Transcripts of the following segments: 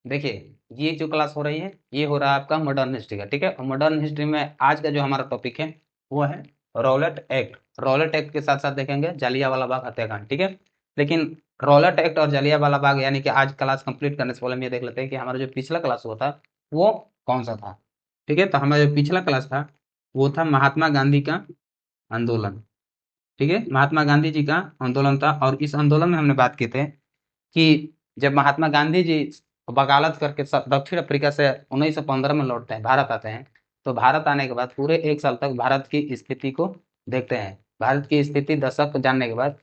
देखिए, ये जो क्लास हो रही है ये हो रहा है आपका मॉडर्न हिस्ट्री का, ठीक है। और मॉडर्न हिस्ट्री में आज का जो हमारा टॉपिक है वो है रॉलेट एक्ट। रॉलेट एक्ट के साथ साथ देखेंगे जलियांवाला बाग हत्याकांड, ठीक है। लेकिन रॉलेट एक्ट और जलियांवाला बाग यानी कि आज क्लास कंप्लीट करने से पहले हम ये देख लेते हैं कि हमारा जो पिछला क्लास हुआ था वो कौन सा था, ठीक है। तो हमारा जो पिछला क्लास था वो था महात्मा गांधी का आंदोलन, ठीक है। महात्मा गांधी जी का आंदोलन था और इस आंदोलन में हमने बात की थे कि जब महात्मा गांधी जी वकालत करके दक्षिण अफ्रीका से 1915 में लौटते हैं, भारत आते हैं। तो भारत आने के बाद पूरे एक साल तक भारत की स्थिति को देखते हैं। भारत की स्थिति दशक को जानने के बाद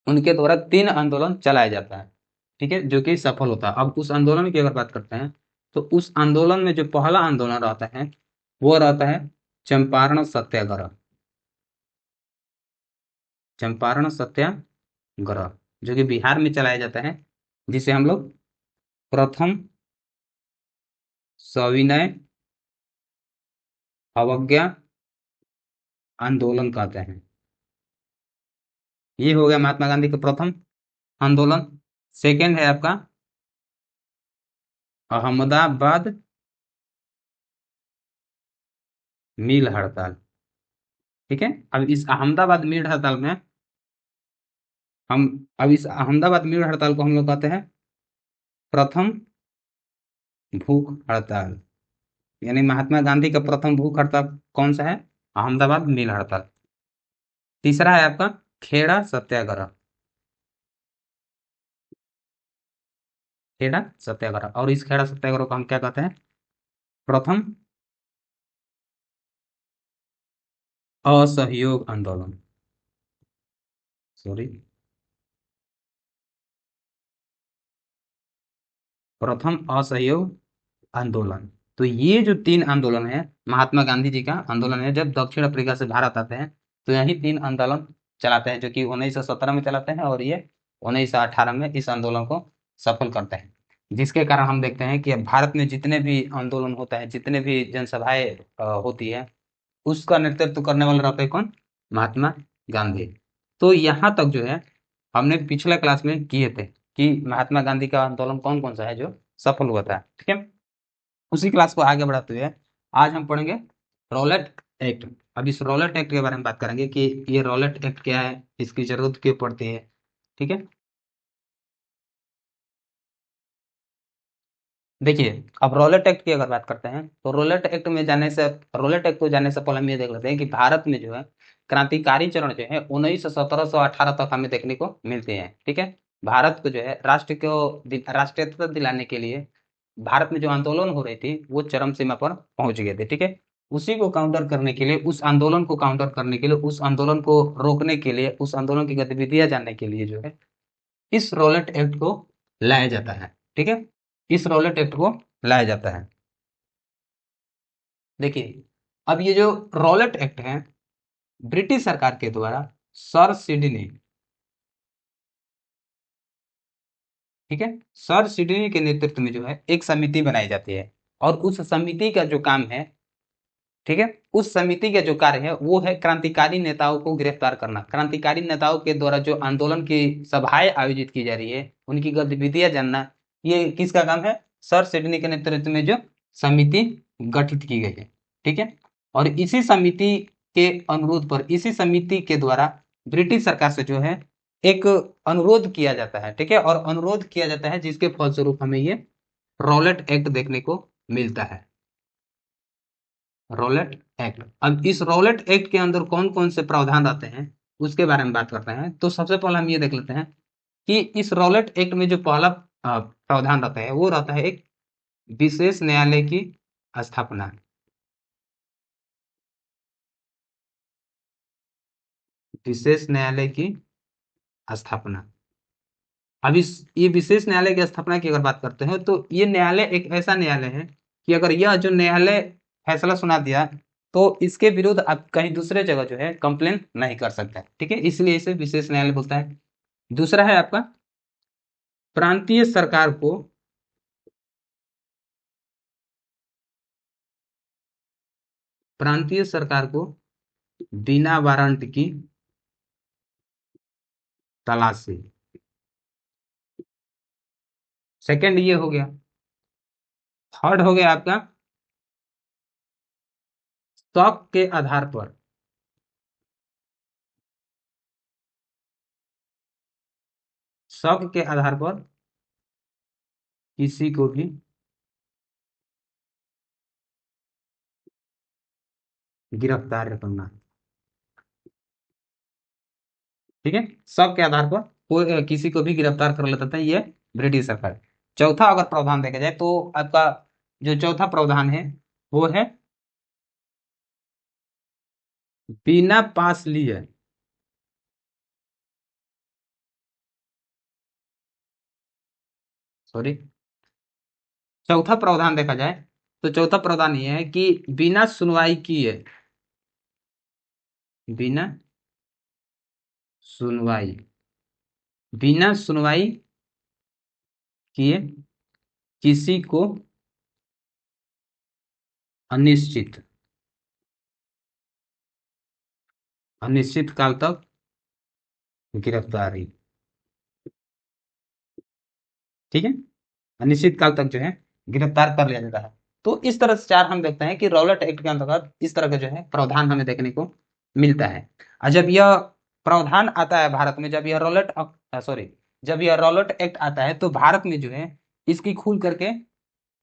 उनके द्वारा 3 आंदोलन चलाया जाता है, ठीक है, जो कि सफल होता है। अब उस आंदोलन की अगर बात करते हैं तो उस आंदोलन में जो पहला आंदोलन रहता है वो रहता है चंपारण सत्याग्रह। चंपारण सत्याग्रह जो कि बिहार में चलाया जाता है, जिसे हम लोग प्रथम सविनय अवज्ञा आंदोलन कहते हैं। ये हो गया महात्मा गांधी का प्रथम आंदोलन। सेकंड है आपका अहमदाबाद मिल हड़ताल, ठीक है। अब इस अहमदाबाद मिल हड़ताल में हम अब इस अहमदाबाद मिल हड़ताल को हम लोग कहते हैं प्रथम भूख हड़ताल। यानी महात्मा गांधी का प्रथम भूख हड़ताल कौन सा है? अहमदाबाद मिल हड़ताल। तीसरा है आपका खेड़ा सत्याग्रह। खेड़ा सत्याग्रह, और इस खेड़ा सत्याग्रह को हम क्या कहते हैं? प्रथम असहयोग आंदोलन। सॉरी, प्रथम असहयोग आंदोलन। तो ये जो 3 आंदोलन है महात्मा गांधी जी का आंदोलन है, जब दक्षिण अफ्रीका से भारत आते हैं तो यही 3 आंदोलन चलाते हैं, जो कि 1917 में चलाते हैं और ये 1918 में इस आंदोलन को सफल करते हैं। जिसके कारण हम देखते हैं कि अब भारत में जितने भी आंदोलन होता है, जितने भी जनसभाएं होती है, उसका नेतृत्व करने वाला रहता है कौन? महात्मा गांधी। तो यहाँ तक जो है हमने पिछले क्लास में किए थे कि महात्मा गांधी का आंदोलन कौन कौन सा है जो सफल हुआ था, ठीक है। उसी क्लास को आगे बढ़ाते हुए आज हम पढ़ेंगे रॉलेट एक्ट। अब इस रॉलेट एक्ट के बारे में बात करेंगे कि ये रॉलेट एक्ट क्या है, इसकी जरूरत क्यों पड़ती है, ठीक है। देखिए, अब रॉलेट एक्ट की अगर बात करते हैं तो रॉलेट एक्ट को जानने से पहले हम ये देख लेते हैं कि भारत में जो है क्रांतिकारी चरण जो है 1917 से 18 तक हमें देखने को मिलते हैं, ठीक है। भारत को जो है राष्ट्रीयता दिलाने के लिए भारत में जो आंदोलन हो रही थी वो चरम सीमा पर पहुंच गए थे, ठीक है। उसी को काउंटर करने के लिए, उस आंदोलन को काउंटर करने के लिए, उस आंदोलन को रोकने के लिए, उस आंदोलन की गतिविधियां जानने के लिए जो है इस रॉलेट एक्ट को लाया जाता है, ठीक है। इस रॉलेट एक्ट को लाया जाता है। देखिए, अब ये जो रॉलेट एक्ट है ब्रिटिश सरकार के द्वारा सर सिडनी, ठीक है, सर सिडनी के नेतृत्व में जो है एक समिति बनाई जाती है और उस समिति का जो काम है, ठीक है, उस समिति का जो कार्य है वो है क्रांतिकारी नेताओं को गिरफ्तार करना। क्रांतिकारी नेताओं के द्वारा जो आंदोलन की सभाएं आयोजित की जा रही है उनकी गतिविधियां जानना, ये किसका काम है? सर सिडनी के नेतृत्व में जो समिति गठित की गई है, ठीक है। और इसी समिति के अनुरोध पर, इसी समिति के द्वारा ब्रिटिश सरकार से जो है एक अनुरोध किया जाता है, ठीक है। और अनुरोध किया जाता है जिसके फलस्वरूप हमें ये रॉलेट एक्ट देखने को मिलता है। Rowlatt act. अब इस रॉलेट एक्ट के अंदर कौन कौन से प्रावधान आते हैं उसके बारे में बात करते हैं। तो सबसे पहले हम ये देख लेते हैं कि इस रॉलेट एक्ट में जो पहला प्रावधान रहता है वो रहता है एक विशेष न्यायालय की स्थापना। विशेष न्यायालय की स्थापना। अब इस ये विशेष न्यायालय की स्थापना की अगर बात करते हैं तो ये न्यायालय एक ऐसा न्यायालय है कि अगर यह जो न्यायालय फैसला सुना दिया तो इसके विरुद्ध आप कहीं दूसरे जगह जो है कंप्लेन नहीं कर सकते, ठीक है। इसलिए इसे विशेष न्यायालय बोलता है। दूसरा है आपका प्रांतीय सरकार को प्रांतीय सरकार को बिना वारंट की तलाशी सेकंड ये हो गया। थर्ड हो गया आपका शौक के आधार पर, शौक के आधार पर किसी को भी गिरफ्तार करना। ठीक है, शौक के आधार पर कोई किसी को भी गिरफ्तार कर लेता था ये ब्रिटिश सरकार। चौथा अगर प्रावधान देखा जाए तो आपका जो चौथा प्रावधान है वो है बिना पास लिए, सॉरी, चौथा प्रावधान देखा जाए तो चौथा प्रावधान ये है कि बिना सुनवाई किए, बिना सुनवाई, बिना सुनवाई किए किसी को अनिश्चित, अनिश्चित काल तक गिरफ्तारी। ठीक है, अनिश्चित काल तक जो है गिरफ्तार कर लिया जाता है। तो इस तरह से चार हम देखते हैं कि रॉलेट एक्ट के अंतर्गत इस तरह का जो है प्रावधान हमें देखने को मिलता है। और जब यह प्रावधान आता है भारत में, जब यह रॉलेट सॉरी जब यह रॉलेट एक्ट आता है तो भारत में जो है इसकी खुल करके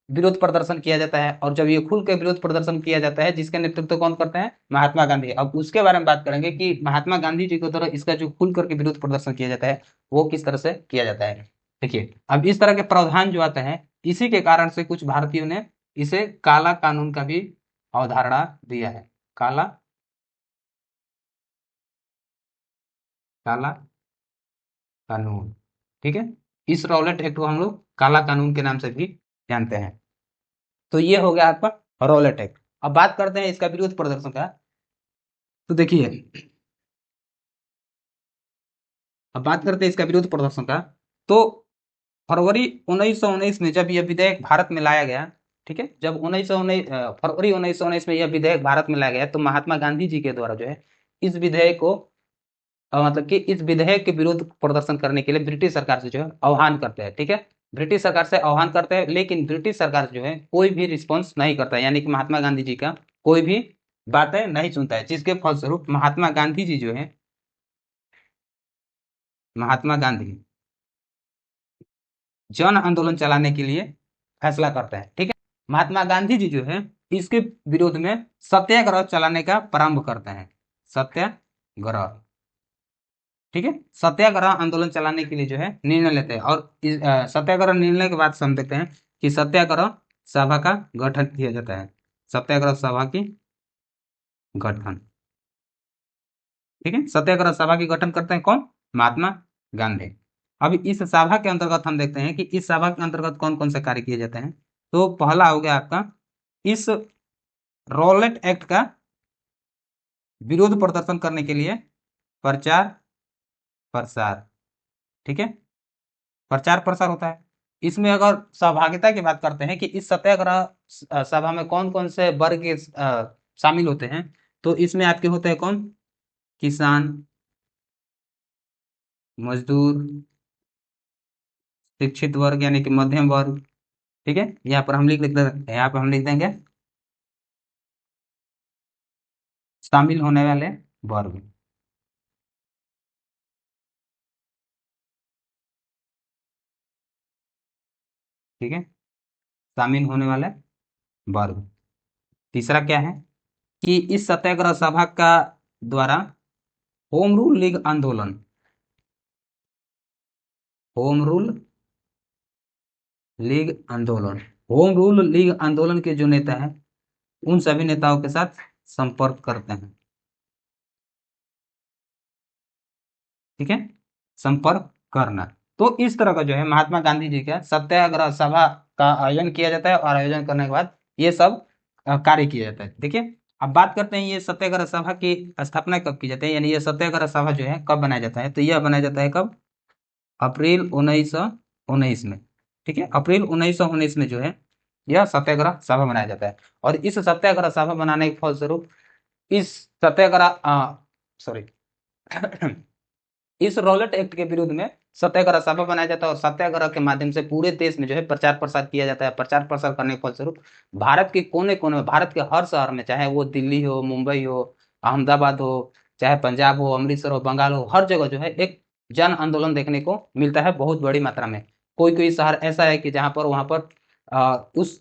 विरोध प्रदर्शन किया जाता है। और जब ये खुल के विरोध प्रदर्शन किया जाता है, जिसके नेतृत्व कौन करते हैं? महात्मा गांधी। अब उसके बारे में बात करेंगे कि महात्मा गांधी जी के द्वारा इसका जो खुल करके विरोध प्रदर्शन किया जाता है वो किस तरह से किया जाता है। देखिए, अब इस तरह के प्रावधान जो आते हैं, इसी के कारण से कुछ भारतीयों ने इसे काला कानून का भी अवधारणा दिया है। काला, काला कानून। ठीक है, इस रॉलेट एक्ट को हम लोग काला कानून के नाम से भी जानते हैं। तो ये हो गया आपका रॉलेट एक्ट। अब बात करते हैं इसका विरोध प्रदर्शन का। तो देखिए, अब बात करते हैं इसका विरोध प्रदर्शन का। तो फरवरी 1919 में जब यह विधेयक भारत में लाया गया, ठीक है, जब 1919 फरवरी 1919 में यह विधेयक भारत में लाया गया तो महात्मा गांधी जी के द्वारा जो है इस विधेयक को मतलब कि इस विधेयक के विरोध प्रदर्शन करने के लिए ब्रिटिश सरकार से जो है आह्वान करते हैं। ठीक है, ब्रिटिश सरकार से आह्वान करते हैं, लेकिन ब्रिटिश सरकार जो है कोई भी रिस्पॉन्स नहीं करता है, यानी कि महात्मा गांधी जी का कोई भी बातें नहीं सुनता है। जिसके फलस्वरूप महात्मा गांधी जी जो है, महात्मा गांधी जन आंदोलन चलाने के लिए फैसला करते हैं। ठीक है, महात्मा गांधी जी जो है इसके विरोध में सत्याग्रह चलाने का प्रारंभ करते हैं। सत्याग्रह, ठीक है, सत्याग्रह आंदोलन चलाने के लिए जो है निर्णय लेते हैं। और इस सत्याग्रह निर्णय के बाद से हम देखते हैं कि सत्याग्रह सभा का गठन किया जाता है। सत्याग्रह सभा की गठन, ठीक है, सत्याग्रह सभा की गठन करते हैं कौन? महात्मा गांधी। अब इस सभा के अंतर्गत हम देखते हैं कि इस सभा के अंतर्गत कौन कौन से कार्य किए जाते हैं। तो पहला हो गया आपका इस रॉलेट एक्ट का विरोध प्रदर्शन करने के लिए प्रचार प्रसार। ठीक है, प्रचार प्रसार होता है। इसमें अगर सहभागिता की बात करते हैं कि इस सत्याग्रह सभा में कौन कौन से वर्ग के शामिल होते हैं, तो इसमें आपके होते हैं कौन? किसान, मजदूर, शिक्षित वर्ग यानी कि मध्यम वर्ग। ठीक है, यहाँ पर हम यहाँ पर हम लिख देंगे शामिल होने वाले वर्ग। ठीक है, शामिल होने वाले वर्ग। तीसरा क्या है कि इस सत्याग्रह सभा का द्वारा होम रूल लीग आंदोलन, होम रूल लीग आंदोलन, होम रूल लीग आंदोलन के जो नेता हैं उन सभी नेताओं के साथ संपर्क करते हैं। ठीक है, संपर्क करना। तो इस तरह का जो है महात्मा गांधी जी का सत्याग्रह सभा का आयोजन किया जाता है, और आयोजन करने के बाद ये सब कार्य किया जाता है। देखिए, अब बात करते हैं ये सत्याग्रह सभा की स्थापना कब की जाती है, यानी ये सत्याग्रह सभा जो है कब बनाया जाता है। तो यह बनाया जाता है कब? अप्रैल 1919 में। ठीक है, अप्रैल 1919 में जो है यह सत्याग्रह सभा बनाया जाता है। और इस सत्याग्रह सभा बनाने के फलस्वरूप इस सत्याग्रह सॉरी इस रॉलेट एक्ट के विरुद्ध में सत्याग्रह सभा बनाया जाता है और सत्याग्रह के माध्यम से पूरे देश में जो है प्रचार प्रसार किया जाता है। प्रचार प्रसार करने के फलस्वरूप भारत के कोने कोने में, भारत के हर शहर में, चाहे वो दिल्ली हो, मुंबई हो, अहमदाबाद हो, चाहे पंजाब हो, अमृतसर हो, बंगाल हो, हर जगह जो है एक जन आंदोलन देखने को मिलता है बहुत बड़ी मात्रा में। कोई कोई शहर ऐसा है कि जहाँ पर वहाँ पर उस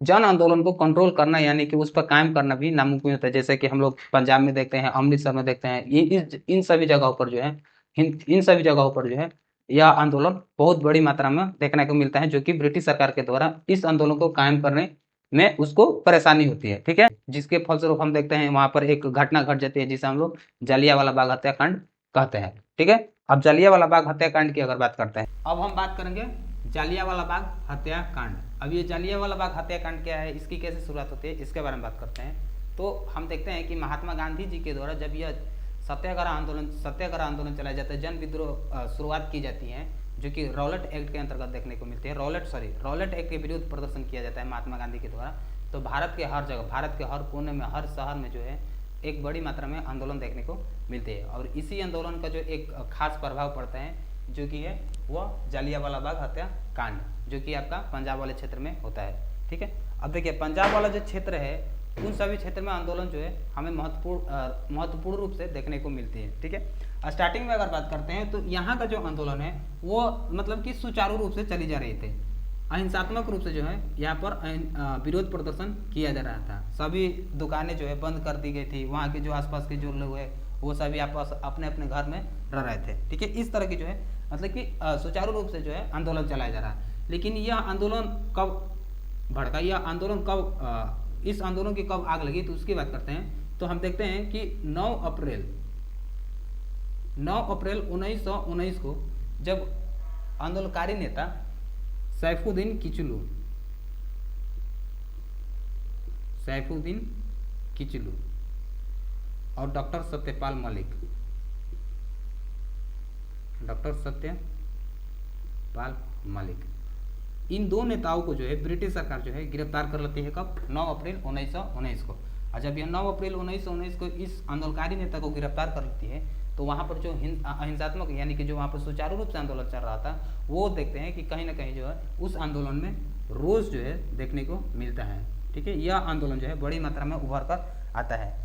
जन आंदोलन को कंट्रोल करना यानी कि उस पर कायम करना भी नामुमकिन होता है। जैसे कि हम लोग पंजाब में देखते हैं, अमृतसर में देखते हैं, ये इन सभी जगहों पर जो है इन सभी जगहों पर जो है यह आंदोलन बहुत बड़ी मात्रा में देखने को मिलता है, जो कि ब्रिटिश सरकार के द्वारा इस आंदोलन को कायम करने में उसको परेशानी होती है। ठीक है, जिसके फलस्वरूप हम देखते हैं वहां पर एक घटना घट जाती है जिसे हम लोग जलियांवाला बाग हत्याकांड कहते हैं। ठीक है, अब जलियांवाला बाग हत्याकांड की अगर बात करते हैं, अब हम बात करेंगे जलियांवाला बाग हत्याकांड। अब ये जलियांवाला बाग हत्याकांड क्या है, इसकी कैसे शुरुआत होती है, इसके बारे में बात करते हैं। तो हम देखते हैं कि महात्मा गांधी जी के द्वारा जब यह सत्याग्रह आंदोलन चलाया जाता है, जन विद्रोह शुरुआत की जाती है, जो कि रॉलेट एक्ट के अंतर्गत देखने को मिलती है। रॉलेट एक्ट के विरुद्ध प्रदर्शन किया जाता है महात्मा गांधी के द्वारा। तो भारत के हर जगह, भारत के हर कोने में, हर शहर में जो है एक बड़ी मात्रा में आंदोलन देखने को मिलते हैं। और इसी आंदोलन का जो एक खास प्रभाव पड़ता है जो कि है वह जलियांवाला बाग हत्याकांड, जो कि आपका पंजाब वाले क्षेत्र में होता है। ठीक है, अब देखिए पंजाब वाला जो क्षेत्र है उन सभी क्षेत्र में आंदोलन जो है हमें महत्वपूर्ण रूप से देखने को मिलती है। ठीक है, स्टार्टिंग में अगर बात करते हैं तो यहाँ का जो आंदोलन है वो मतलब कि सुचारू रूप से चली जा रही थी। अहिंसात्मक रूप से जो है यहाँ पर विरोध प्रदर्शन किया जा रहा था। सभी दुकानें जो है बंद कर दी गई थी, वहाँ के जो आसपास के जो लोग हैं वो सभी आपस अपने अपने घर में रह रहे थे। ठीक है, इस तरह की जो है मतलब कि सुचारू रूप से जो है आंदोलन चलाया जा रहा है। लेकिन यह आंदोलन कब भड़का, यह आंदोलन कब इस आंदोलन की कब आग लगी, तो उसकी बात करते हैं। तो हम देखते हैं कि 9 अप्रैल 1919 को जब आंदोलनकारी नेता सैफुद्दीन किचलू और डॉक्टर सत्यपाल मलिक, इन दो नेताओं को जो है ब्रिटिश सरकार जो है गिरफ्तार कर लेती है। कब? 9 अप्रैल 1919 को। और जब यह 9 अप्रैल 1919 को इस आंदोलनकारी नेता को गिरफ्तार कर लेती है तो वहाँ पर जो अहिंसात्मक यानी कि जो वहाँ पर सुचारू रूप से आंदोलन चल रहा था वो देखते हैं कि कहीं ना कहीं जो है उस आंदोलन में रोष जो है देखने को मिलता है। ठीक है, यह आंदोलन जो है बड़ी मात्रा में उभर कर आता है,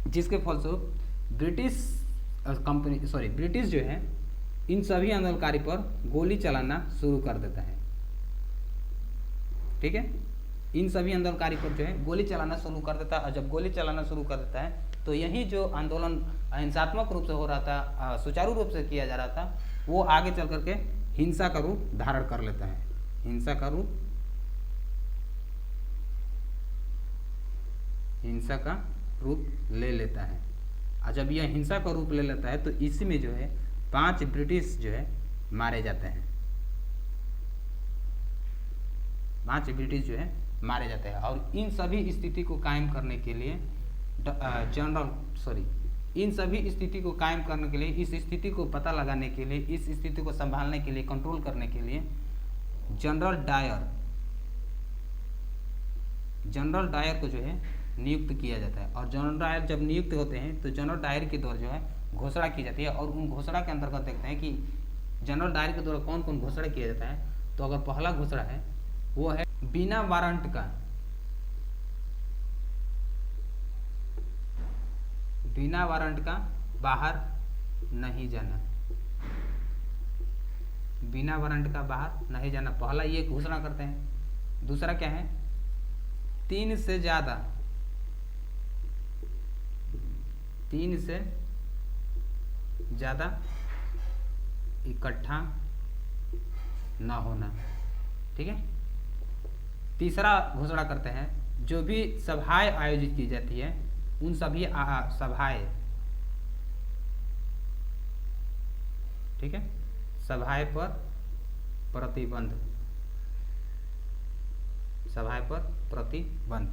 जिसके फलस्वरूप ब्रिटिश जो है इन सभी आंदोलनकारी पर गोली चलाना शुरू कर देता है। ठीक है, इन सभी आंदोलनकारी पर जो है गोली चलाना शुरू कर देता है। और जब गोली चलाना शुरू कर देता है तो यही जो आंदोलन अहिंसात्मक रूप से हो रहा था, सुचारू रूप से किया जा रहा था, वो आगे चल करके हिंसा का रूप धारण कर लेता है। हिंसा का रूप ले लेता है। और जब यह हिंसा का रूप ले लेता है तो इसी में जो है 5 ब्रिटिश जो है मारे जाते हैं। 5 ब्रिटिश जो है मारे जाते हैं। और इन सभी स्थिति को कायम करने के लिए इन सभी स्थिति को कायम करने के लिए, इस स्थिति को पता लगाने के लिए, इस स्थिति को संभालने के लिए, कंट्रोल करने के लिए जनरल डायर को जो है नियुक्त किया जाता है। और जनरल डायर जब नियुक्त होते हैं तो जनरल डायर के द्वारा जो है घोषणा की जाती है। और उन घोषणा के अंतर्गत देखते हैं कि जनरल डायर के द्वारा कौन कौन घोषणा किया जाता है। तो अगर पहला घोषणा है वो है बिना वारंट का बाहर नहीं जाना। बिना वारंट का बाहर नहीं जाना, पहला ये घोषणा करते हैं। दूसरा क्या है? 3 से ज्यादा इकट्ठा ना होना। ठीक है, तीसरा घोषणा करते हैं जो भी सभाएं आयोजित की जाती है उन सभी सभाएं, ठीक है, सभाएं पर प्रतिबंध।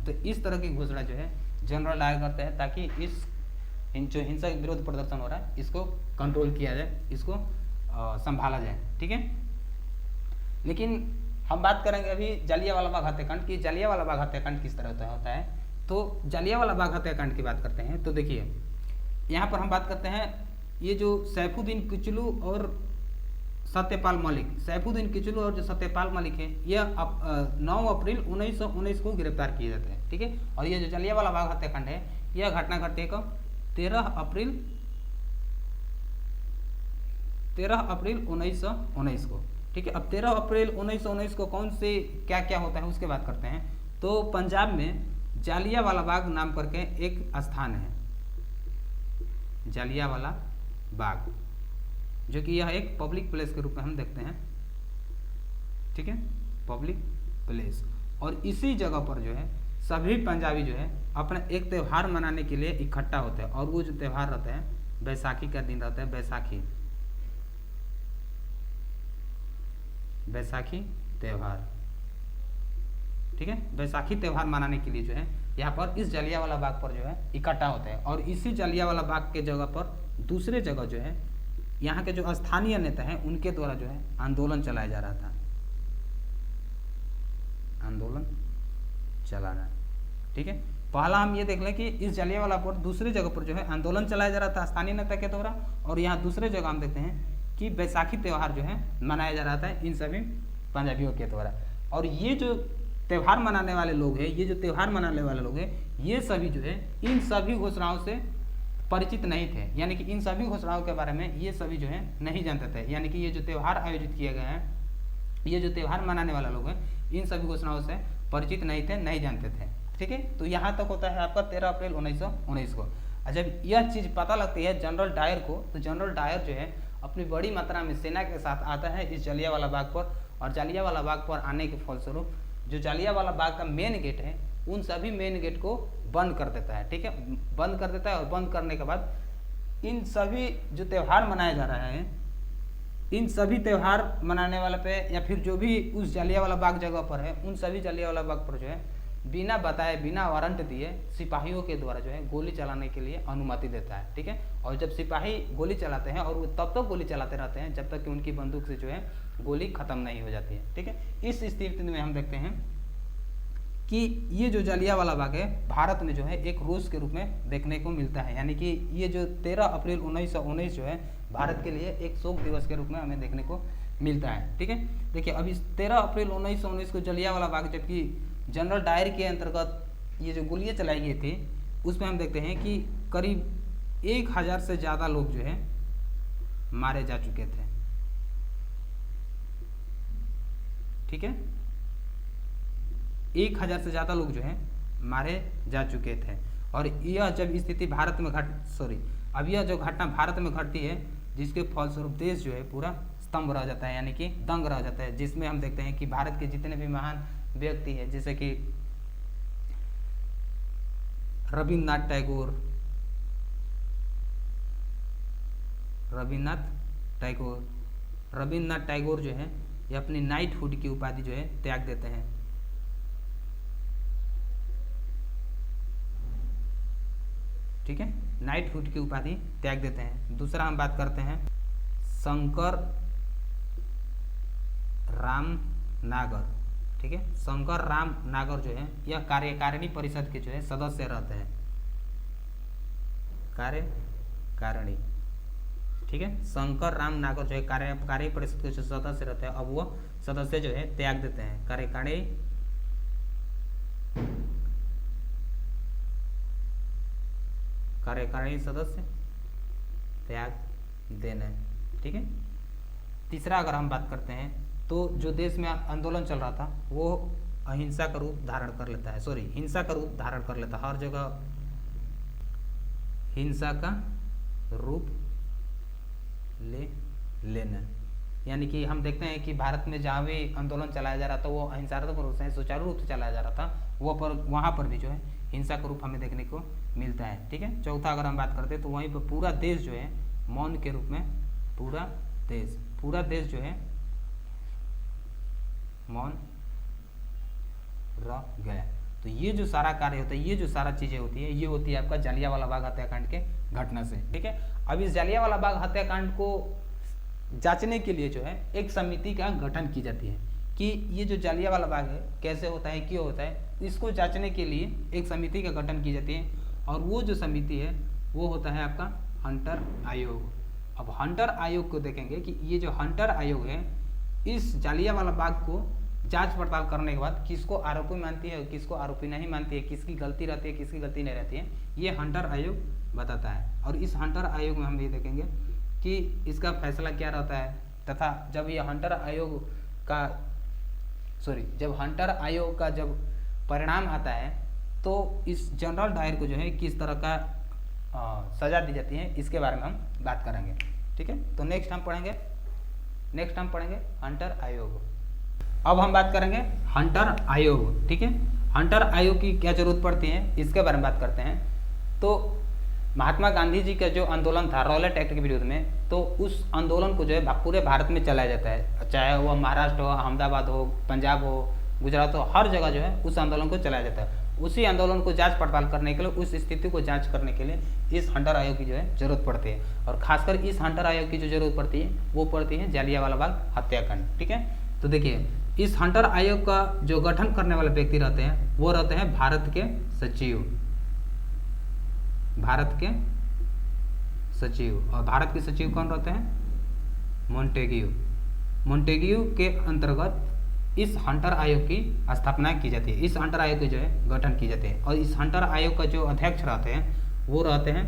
तो इस तरह की घोषणा जो है जनरल डायर करते हैं ताकि इस जो हिंसा विरोध प्रदर्शन हो रहा है इसको कंट्रोल किया जाए, इसको संभाला जाए। ठीक है, लेकिन हम बात करेंगे अभी जलियांवाला बाग हत्याकांड की। जलियांवाला बाग हत्याकांड किस तरह होता है? तो जलियांवाला बाग हत्याकांड की बात करते हैं तो देखिए यहाँ पर हम बात करते हैं ये जो सैफुद्दीन किचलू और सत्यपाल मलिक, सैफुद्दीन किचलू और जो सत्यपाल मलिक है यह 9 अप्रैल 1919 को गिरफ्तार किए जाते हैं। ठीक है, और ये जो जलियांवाला बाग हत्याकांड है यह घटना घटती है कब? 13 अप्रैल 1919 को। ठीक है, अब 13 अप्रैल 1919 को कौन से क्या क्या होता है उसके बात करते हैं। तो पंजाब में जालियांवाला बाग नाम करके एक स्थान है, जालियांवाला बाग, जो कि यह एक पब्लिक प्लेस के रूप में हम देखते हैं। ठीक है, पब्लिक प्लेस, और इसी जगह पर जो है सभी पंजाबी जो है अपना एक त्यौहार मनाने के लिए इकट्ठा होते हैं, और वो जो त्यौहार रहता है बैसाखी का दिन रहता है, बैसाखी त्यौहार। ठीक है, बैसाखी त्यौहार मनाने के लिए जो है यहाँ पर इस जलियांवाला बाग पर जो है इकट्ठा होते हैं, और इसी जलियांवाला बाग के जगह पर दूसरे जगह जो है यहाँ के जो स्थानीय नेता हैं उनके द्वारा जो है आंदोलन चलाया जा रहा था, आंदोलन चलाना। ठीक है, पहला हम ये देख लें कि इस जलियांवाला पर दूसरी जगह पर जो है आंदोलन चलाया जा रहा था स्थानीय नेता के द्वारा, और यहाँ दूसरे जगह हम देखते हैं कि बैसाखी त्यौहार जो है मनाया जा रहा था इन सभी पंजाबियों के द्वारा। और ये जो त्यौहार मनाने वाले लोग हैं, ये जो त्यौहार मनाने वाले लोग हैं, ये सभी जो है इन सभी घोषणाओं से परिचित नहीं थे, यानी कि इन सभी घोषणाओं के बारे में ये सभी जो है नहीं जानते थे, यानी कि ये जो त्यौहार आयोजित किए गए हैं, ये जो त्यौहार मनाने वाला लोग हैं, इन सभी घोषणाओं से परिचित नहीं थे, नहीं जानते थे। ठीक है, तो यहाँ तक होता है आपका 13 अप्रैल 1919 को। जब यह चीज़ पता लगती है जनरल डायर को, तो जनरल डायर जो है अपनी बड़ी मात्रा में सेना के साथ आता है इस जलियांवाला बाग पर, और जलियांवाला बाग पर आने के फलस्वरूप जो जलियांवाला बाग का मेन गेट है उन सभी मेन गेट को बंद कर देता है। ठीक है, बंद कर देता है, और बंद करने के बाद इन सभी जो त्यौहार मनाया जा रहा है, इन सभी त्यौहार मनाने वाले पे या फिर जो भी उस जलियांवाला बाग जगह पर है, उन सभी जलियांवाला बाग पर जो है बिना बताए, बिना वारंट दिए सिपाहियों के द्वारा जो है गोली चलाने के लिए अनुमति देता है। ठीक है, और जब सिपाही गोली चलाते हैं, और वो तब तक गोली चलाते रहते हैं जब तक कि उनकी बंदूक से जो है गोली खत्म नहीं हो जाती है। ठीक है, इस स्थिति में हम देखते हैं कि ये जो जलियांवाला बाग है भारत में जो है एक रोज के रूप में देखने को मिलता है, यानी कि ये जो 13 अप्रैल 1919 जो है भारत के लिए एक शोक दिवस के रूप में हमें देखने को मिलता है। ठीक है, देखिए अब इस 13 अप्रैल 1919 को जलियांवाला बाग, जबकि जनरल डायर के अंतर्गत ये जो गोलियां चलाई गई थी, उसमें हम देखते हैं कि करीब 1000 से ज़्यादा लोग जो है मारे जा चुके थे। ठीक है, 1000 से ज़्यादा लोग जो है मारे जा चुके थे, और यह जब स्थिति भारत में अब यह जो घटना भारत में घटती है, जिसके फलस्वरूप देश जो है पूरा स्तंभ रह जाता है, यानी कि दंग रह जाता है, जिसमें हम देखते हैं कि भारत के जितने भी महान व्यक्ति हैं, जैसे कि रविन्द्रनाथ टैगोर जो है ये अपनी नाइटहुड की उपाधि जो है त्याग देते हैं। ठीक है, नाइटहुड की उपाधि त्याग देते हैं। दूसरा हम बात करते हैं शंकर राम नागर। ठीक है, शंकर राम नागर जो है यह कार्यकारिणी परिषद के जो है सदस्य रहते हैं, कार्यकारिणी। ठीक है, शंकर राम नागर जो है कार्य परिषद के जो सदस्य रहते हैं, अब वो सदस्य जो है त्याग देते हैं, कार्यकारिणी सदस्य त्याग देना। ठीक है, तीसरा अगर हम बात करते हैं तो जो देश में आंदोलन चल रहा था वो अहिंसा का रूप धारण कर लेता है, हिंसा का रूप धारण कर लेता है, हर जगह हिंसा का रूप लेना। यानी कि हम देखते हैं कि भारत में जहाँ भी आंदोलन चलाया जा रहा था वो अहिंसात्मक रूप से, सुचारू रूप से चलाया जा रहा था, वहाँ पर भी जो है हिंसा का रूप हमें देखने को मिलता है। ठीक है, चौथा अगर हम बात करते हैं तो वहीं पर पूरा देश जो है मौन के रूप में, पूरा देश जो है मौन रह गया। तो ये जो सारा कार्य होता है, ये जो सारा चीजें होती है, ये होती है आपका जलियांवाला बाग हत्याकांड के घटना से। ठीक है, अब इस जलियांवाला बाग हत्याकांड को जांचने के लिए जो है एक समिति का गठन की जाती है कि ये जो जलियांवाला बाग है कैसे होता है, क्यों होता है, इसको जांचने के लिए एक समिति का गठन की जाती है। और वो जो समिति है वो होता है आपका हंटर आयोग। अब हंटर आयोग को देखेंगे कि ये जो हंटर आयोग है इस जालियांवाला बाग को जांच पड़ताल करने के बाद किसको आरोपी मानती है और किसको आरोपी नहीं मानती है, किसकी गलती रहती है किसकी गलती नहीं रहती है, ये हंटर आयोग बताता है। और इस हंटर आयोग में हम ये देखेंगे कि इसका फैसला क्या रहता है, तथा जब ये हंटर आयोग का जब हंटर आयोग का जब परिणाम आता है तो इस जनरल डायर को जो है किस तरह का सजा दी जाती है, इसके बारे में हम बात करेंगे। ठीक है, तो नेक्स्ट हम पढ़ेंगे हंटर आयोग। अब हम बात करेंगे हंटर आयोग। ठीक है, हंटर आयोग की क्या जरूरत पड़ती है इसके बारे में बात करते हैं। तो महात्मा गांधी जी का जो आंदोलन था रॉलेट एक्ट के विरोध में, तो उस आंदोलन को जो है पूरे भारत में चलाया जाता है, चाहे वो महाराष्ट्र हो, अहमदाबाद हो, पंजाब हो, गुजरात हो, हर जगह जो है उस आंदोलन को चलाया जाता है। उसी आंदोलन को जांच पड़ताल करने के लिए, उस स्थिति को जांच करने के लिए इस हंटर आयोग की जो है जरूरत पड़ती है। और खासकर इस हंटर आयोग की जो जरूरत पड़ती है वो पड़ती है जालियांवाला बाग हत्याकांड। ठीक है, तो देखिए इस हंटर आयोग का जो गठन करने वाले व्यक्ति रहते हैं वो रहते हैं भारत के सचिव। और भारत के सचिव कौन रहते हैं? मोंटेग्यू के अंतर्गत इस हंटर आयोग की स्थापना की जाती है, इस हंटर आयोग की जो है गठन की जाती है। और इस हंटर आयोग का जो अध्यक्ष रहते हैं वो रहते हैं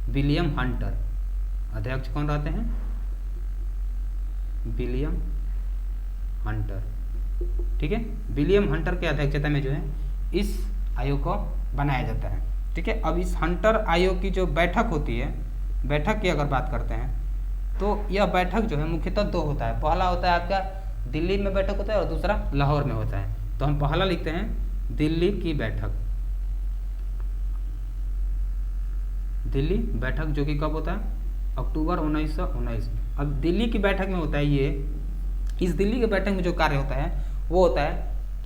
विलियम हंटर। अध्यक्ष कौन रहते हैं? William Hunter. ठीक है, विलियम हंटर के अध्यक्षता में जो है इस आयोग को बनाया जाता है। ठीक है, अब इस हंटर आयोग की जो बैठक होती है, बैठक की अगर बात करते हैं तो यह बैठक जो है मुख्यतः दो होता है। पहला होता है आपका दिल्ली में बैठक होता है और दूसरा लाहौर में होता है। तो हम पहला लिखते हैं दिल्ली की बैठक। दिल्ली बैठक जो कि कब होता है? अक्टूबर 1919। अब दिल्ली की बैठक में होता है ये, इस दिल्ली की बैठक में जो कार्य होता है वो होता है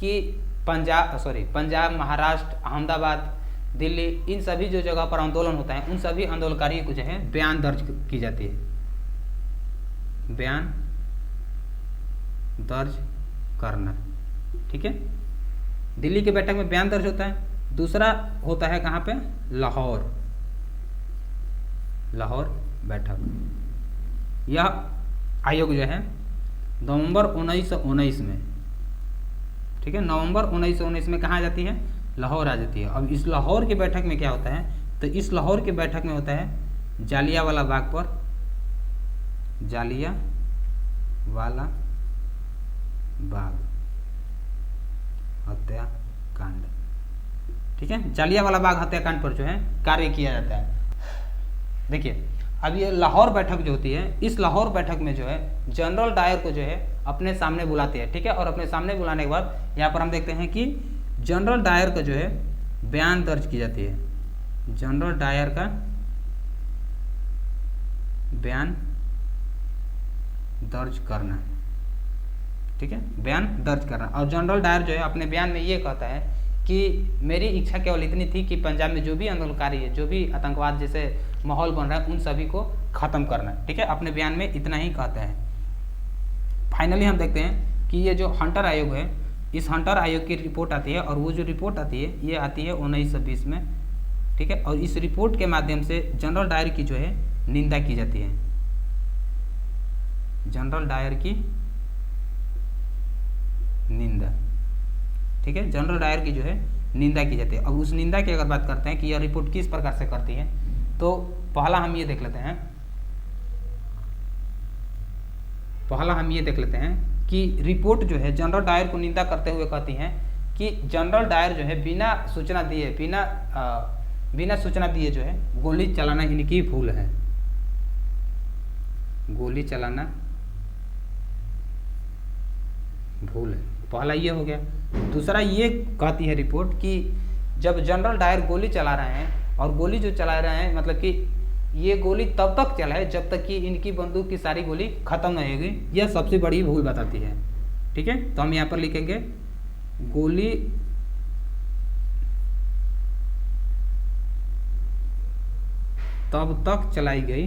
कि पंजाब, महाराष्ट्र, अहमदाबाद, दिल्ली, इन सभी जो जगह पर आंदोलन होता है उन सभी आंदोलनकारियों को जो है बयान दर्ज की जाती है, बयान दर्ज करना। ठीक है, दिल्ली की बैठक में बयान दर्ज होता है। दूसरा होता है कहाँ पे? लाहौर बैठक। यह आयोग जो है नवंबर 1919 में, ठीक है, नवंबर 1919 में कहाँ आ जाती है? लाहौर आ जाती है। अब इस लाहौर की बैठक में क्या होता है? तो इस लाहौर की बैठक में होता है जालियांवाला बाग पर, जालियांवाला बाग हत्याकांड। ठीक है, जालियांवाला बाग हत्याकांड पर जो है कार्य किया जाता है। देखिए अब ये लाहौर बैठक जो होती है, इस लाहौर बैठक में जो है जनरल डायर को जो है अपने सामने बुलाते हैं। ठीक है, और अपने सामने बुलाने के बाद यहाँ पर हम देखते हैं कि जनरल डायर का जो है बयान दर्ज की जाती है। जनरल डायर का बयान दर्ज करना। ठीक है, बयान दर्ज करना। और जनरल डायर जो है अपने बयान में ये कहता है कि मेरी इच्छा केवल इतनी थी कि पंजाब में जो भी आंदोलनकारी है, जो भी आतंकवाद जैसे माहौल बन रहा है, उन सभी को खत्म करना। ठीक है, अपने बयान में इतना ही कहता है। फाइनली हम देखते हैं कि ये जो हंटर आयोग है, इस हंटर आयोग की रिपोर्ट आती है और वो जो रिपोर्ट आती है ये आती है 1920 में। ठीक है, और इस रिपोर्ट के माध्यम से जनरल डायर की जो है निंदा की जाती है। जनरल डायर की निंदा। ठीक है, जनरल डायर की जो है निंदा की जाती है। अब उस निंदा की अगर बात करते हैं कि यह रिपोर्ट किस प्रकार से करती है, तो पहला हम ये देख लेते हैं कि रिपोर्ट जो है जनरल डायर को निंदा करते हुए कहती है कि जनरल डायर जो है बिना सूचना दिए जो है गोली चलाना इनकी भूल है। गोली चलाना भूल है, पहला ये हो गया। दूसरा ये कहती है रिपोर्ट कि जब जनरल डायर गोली चला रहे हैं, और गोली जो चला रहे हैं मतलब कि ये गोली तब तक चलाए जब तक कि इनकी बंदूक की सारी गोली खत्म नहीं होगी, यह सबसे बड़ी भूल बताती है। ठीक है, तो हम यहाँ पर लिखेंगे गोली तब तक चलाई गई,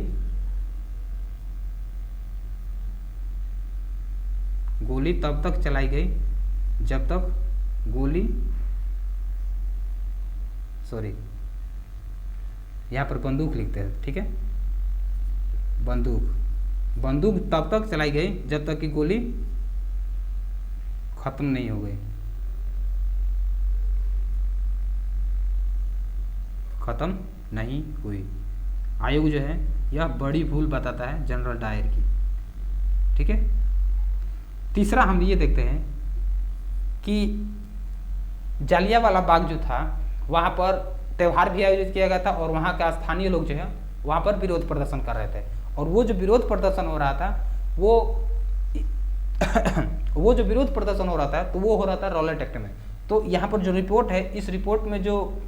गोली तब तक चलाई गई जब तक गोली यहाँ पर बंदूक लिखते हैं। ठीक है, बंदूक तब तक चलाई गई जब तक कि गोली खत्म नहीं हो गई, खत्म नहीं हुई। आयोग जो है यह बड़ी भूल बताता है जनरल डायर की। ठीक है, तीसरा हम ये देखते हैं कि जालियांवाला बाग जो था वहाँ पर त्यौहार भी आयोजित किया गया था और वहाँ का स्थानीय लोग जो है वहाँ पर विरोध प्रदर्शन कर रहे थे। और वो जो विरोध प्रदर्शन हो रहा था वो जो विरोध प्रदर्शन हो रहा था तो वो हो रहा था रॉलेट एक्ट में। तो यहाँ पर जो रिपोर्ट है, इस रिपोर्ट में जो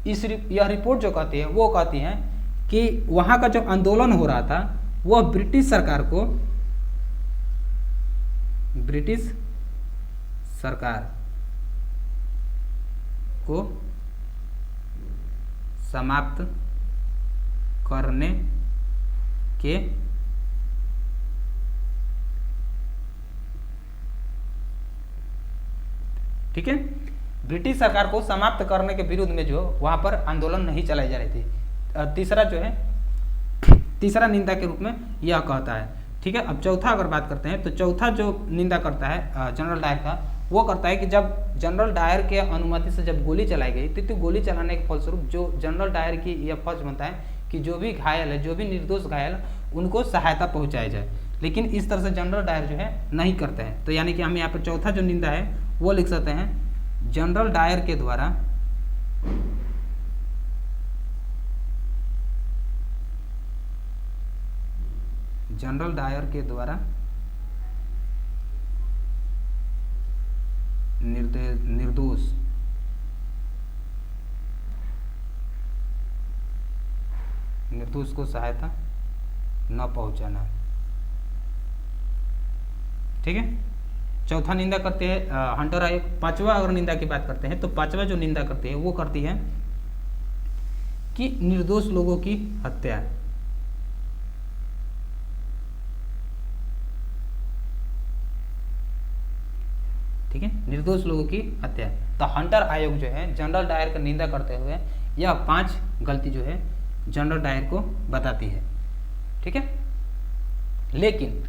यह रिपोर्ट जो कहती है वो कहती है कि वहाँ का जो आंदोलन हो रहा था वह ब्रिटिश सरकार को समाप्त करने के ठीक है, ब्रिटिश सरकार को समाप्त करने के विरुद्ध में जो वहां पर आंदोलन नहीं चलाई जा रही थी। तीसरा जो है, तीसरा निंदा के रूप में यह कहता है। ठीक है, अब चौथा अगर बात करते हैं तो चौथा जो निंदा करता है जनरल डायर का, वो करता है कि जब जनरल डायर के अनुमति से जब गोली चलाई गई तो गोली चलाने के फलस्वरूप जो जनरल डायर की यह फर्ज बनता है कि जो भी घायल है, जो भी निर्दोष घायल, उनको सहायता पहुंचाई जाए। लेकिन इस तरह से जनरल डायर जो है नहीं करते हैं। तो यानी कि हम यहाँ पर चौथा जो निंदा है वो लिख सकते हैं, जनरल डायर के द्वारा निर्दोष को सहायता न पहुंचाना। ठीक है, चौथा निंदा करते हैं हंटर आयोग। पांचवा अगर निंदा की बात करते हैं तो पांचवा जो निंदा करते हैं वो करती है कि निर्दोष लोगों की हत्या। ठीक है, निर्दोष लोगों की हत्या। तो हंटर आयोग जो है जनरल डायर का निंदा करते हुए यह 5 गलती जो है जनरल डायर को बताती है। ठीक है, लेकिन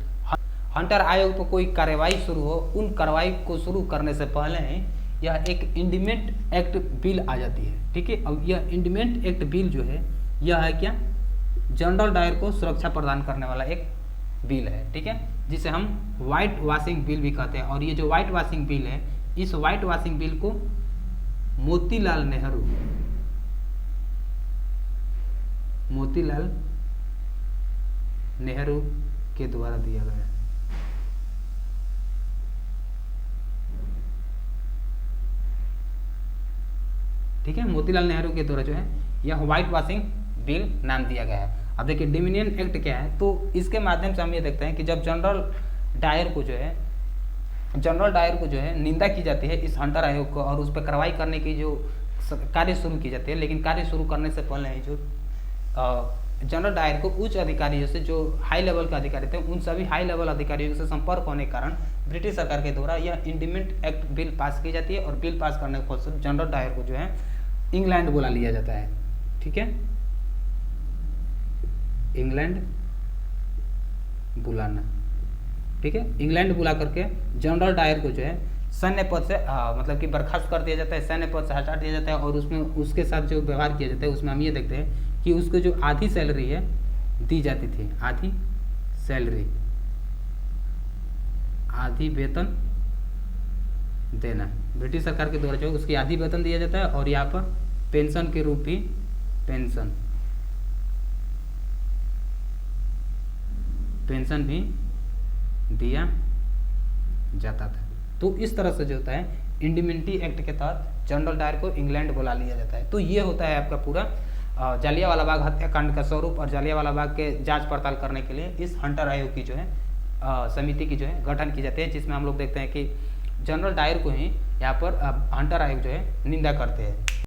हंटर आयोग तो कोई कार्रवाई शुरू हो, उन कार्रवाई को शुरू करने से पहले ही यह एक इंडीमेंट एक्ट बिल आ जाती है। ठीक है, अब यह इंडीमेंट एक्ट बिल जो है यह है क्या, जनरल डायर को सुरक्षा प्रदान करने वाला एक बिल है। ठीक है, जिसे हम व्हाइट वॉशिंग बिल भी कहते हैं। और ये जो व्हाइट वॉशिंग बिल है, इस व्हाइट वॉशिंग बिल को मोतीलाल नेहरू के द्वारा दिया गया। ठीक है, मोतीलाल नेहरू के द्वारा जो है यह व्हाइट वॉशिंग बिल नाम दिया गया है। अब देखिए डोमिनियन एक्ट क्या है, तो इसके माध्यम से हम ये देखते हैं कि जब जनरल डायर को जो है निंदा की जाती है इस हंटर आयोग को और उस पर कार्रवाई करने की जो कार्य शुरू की जाती है, लेकिन कार्य शुरू करने से पहले ही जो जनरल डायर को उच्च अधिकारियों से, जो हाई लेवल के अधिकारी थे, उन सभी हाई लेवल अधिकारियों से संपर्क होने के कारण ब्रिटिश सरकार के द्वारा यह इंडीमेंट एक्ट बिल पास की जाती है। और बिल पास करने के फलस्वरूप जनरल डायर को जो है इंग्लैंड बुला लिया जाता है। ठीक है, इंग्लैंड बुलाना। ठीक है, इंग्लैंड बुला करके जनरल डायर को जो है सैन्य पद से मतलब कि बर्खास्त कर दिया जाता है, सैन्य पद से हटा दिया जाता है। और उसमें उसके साथ जो व्यवहार किया जाता है उसमें हम ये देखते हैं कि उसको जो आधी सैलरी है दी जाती थी, आधी सैलरी, आधी वेतन देना। ब्रिटिश सरकार के द्वारा जो उसकी आधी वेतन दिया जाता है और यहाँ पर पेंशन के रूप भी पेंशन भी दिया जाता था। तो इस तरह से जो होता है इंडीमेंटी एक्ट के तहत जनरल डायर को इंग्लैंड बुला लिया जाता है। तो ये होता है आपका पूरा जालियांवाला बाग हत्याकांड का स्वरूप। और जालियांवाला बाग के जांच पड़ताल करने के लिए इस हंटर आयोग की जो है समिति की जो है गठन की जाती है, जिसमें हम लोग देखते हैं कि जनरल डायर को ही यहाँ पर हंटर आयोग जो है निंदा करते हैं।